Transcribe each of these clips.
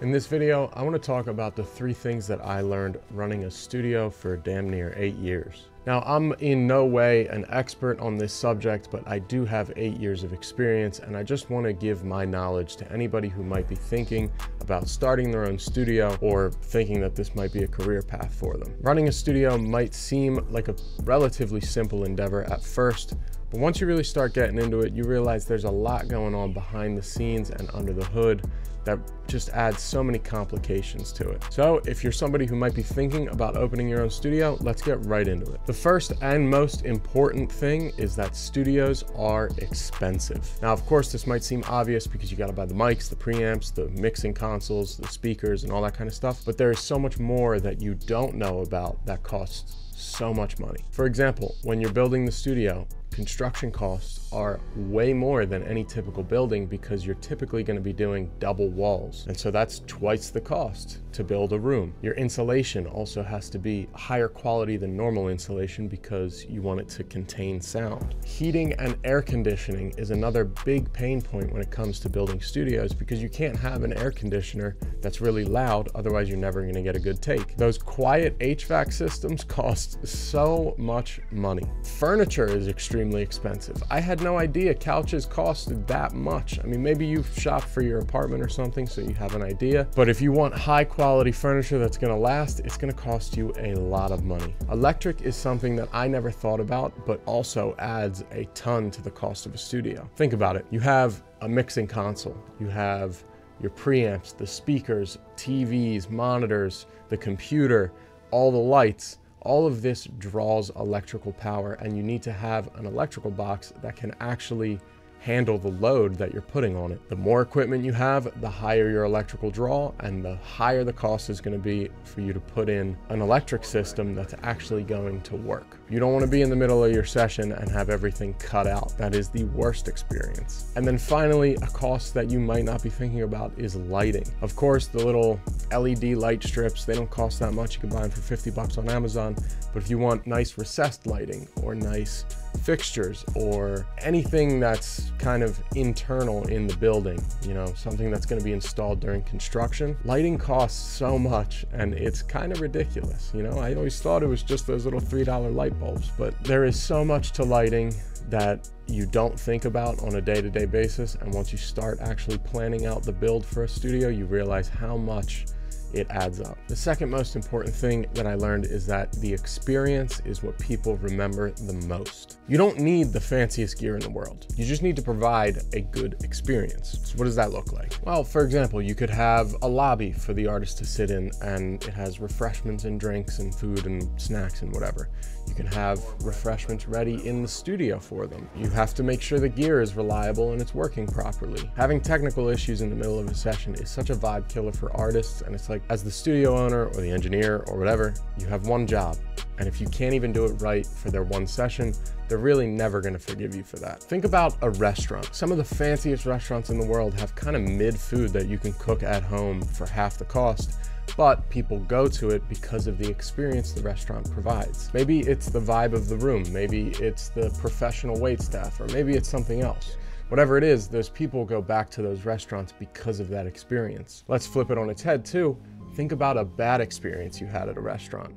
In this video, I want to talk about the 3 things that I learned running a studio for damn near 8 years. Now, I'm in no way an expert on this subject, but I do have 8 years of experience, and I just want to give my knowledge to anybody who might be thinking about starting their own studio or thinking that this might be a career path for them. Running a studio might seem like a relatively simple endeavor at first, but once you really start getting into it, you realize there's a lot going on behind the scenes and under the hood that just adds so many complications to it. So if you're somebody who might be thinking about opening your own studio, let's get right into it. The first and most important thing is that studios are expensive. Now, of course, this might seem obvious because you gotta buy the mics, the preamps, the mixing consoles, the speakers, and all that kind of stuff, but there is so much more that you don't know about that costs so much money. For example, when you're building the studio, construction costs are way more than any typical building because you're typically going to be doing double walls. And so that's twice the cost to build a room. Your insulation also has to be higher quality than normal insulation because you want it to contain sound. Heating and air conditioning is another big pain point when it comes to building studios because you can't have an air conditioner that's really loud, otherwise you're never going to get a good take. Those quiet HVAC systems cost so much money. Furniture is extremely expensive. I had no idea couches costed that much. I mean, maybe you shop for your apartment or something, so you have an idea. But if you want high quality furniture that's gonna last, it's gonna cost you a lot of money. Electric is something that I never thought about, but also adds a ton to the cost of a studio. Think about it. You have a mixing console. You have your preamps, the speakers, TVs, monitors, the computer, all the lights. All of this draws electrical power, and you need to have an electrical box that can actually handle the load that you're putting on it. The more equipment you have, the higher your electrical draw, and the higher the cost is going to be for you to put in an electric system that's actually going to work. You don't want to be in the middle of your session and have everything cut out. That is the worst experience. And then finally, a cost that you might not be thinking about is lighting. Of course, the little LED light strips, they don't cost that much. You can buy them for 50 bucks on Amazon. But if you want nice recessed lighting or nice fixtures or anything that's kind of internal in the building, you know, something that's going to be installed during construction, lighting costs so much, and it's kind of ridiculous. You know, I always thought it was just those little $3 light bulbs, but there is so much to lighting that you don't think about on a day-to-day basis. And once you start actually planning out the build for a studio, you realize how much it adds up. The second most important thing that I learned is that the experience is what people remember the most. You don't need the fanciest gear in the world. You just need to provide a good experience. So what does that look like? Well, for example, you could have a lobby for the artist to sit in, and it has refreshments and drinks and food and snacks and whatever. You can have refreshments ready in the studio for them. You have to make sure the gear is reliable and it's working properly. Having technical issues in the middle of a session is such a vibe killer for artists, and it's like, as the studio owner or the engineer or whatever, you have one job. And if you can't even do it right for their one session, they're really never gonna forgive you for that. Think about a restaurant. Some of the fanciest restaurants in the world have kind of mid food that you can cook at home for half the cost, but people go to it because of the experience the restaurant provides. Maybe it's the vibe of the room, maybe it's the professional waitstaff, or maybe it's something else. Whatever it is, those people go back to those restaurants because of that experience. Let's flip it on its head too. Think about a bad experience you had at a restaurant.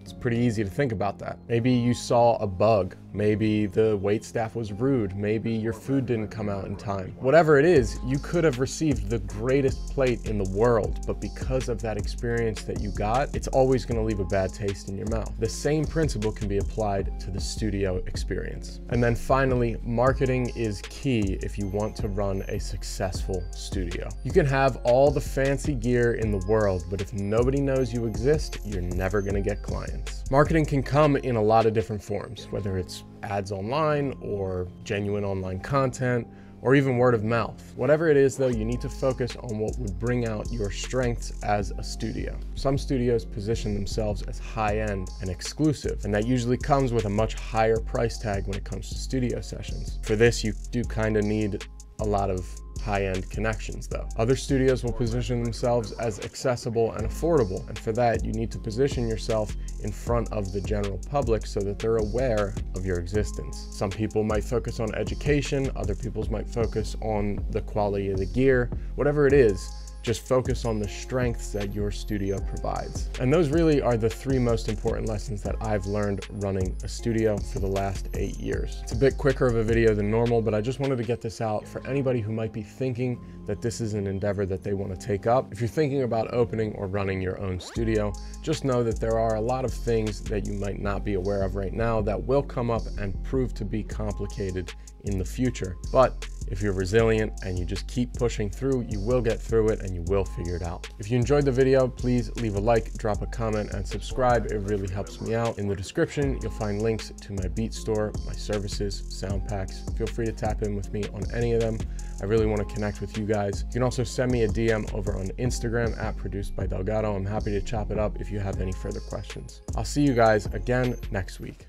It's pretty easy to think about that. Maybe you saw a bug. Maybe the waitstaff was rude. Maybe your food didn't come out in time. Whatever it is, you could have received the greatest plate in the world, but because of that experience that you got, it's always going to leave a bad taste in your mouth. The same principle can be applied to the studio experience. And then finally, marketing is key if you want to run a successful studio. You can have all the fancy gear in the world, but if nobody knows you exist, you're never going to get clients. Marketing can come in a lot of different forms, whether it's ads online or genuine online content, or even word of mouth. Whatever it is though, you need to focus on what would bring out your strengths as a studio. Some studios position themselves as high-end and exclusive, and that usually comes with a much higher price tag when it comes to studio sessions. For this, you do kind of need a lot of high-end connections though. Other studios will position themselves as accessible and affordable, and for that you need to position yourself in front of the general public so that they're aware of your existence. Some people might focus on education, other people might focus on the quality of the gear. Whatever it is, Just focus on the strengths that your studio provides. And those really are the 3 most important lessons that I've learned running a studio for the last 8 years. It's a bit quicker of a video than normal, but I just wanted to get this out for anybody who might be thinking that this is an endeavor that they want to take up. If you're thinking about opening or running your own studio, just know that there are a lot of things that you might not be aware of right now that will come up and prove to be complicated in the future. But if you're resilient and you just keep pushing through, you will get through it and you will figure it out. If you enjoyed the video, please leave a like, drop a comment, and subscribe. It really helps me out. In the description, you'll find links to my beat store, my services, sound packs. Feel free to tap in with me on any of them. I really want to connect with you guys. You can also send me a DM over on Instagram at Produced by Delgado. I'm happy to chop it up if you have any further questions. I'll see you guys again next week.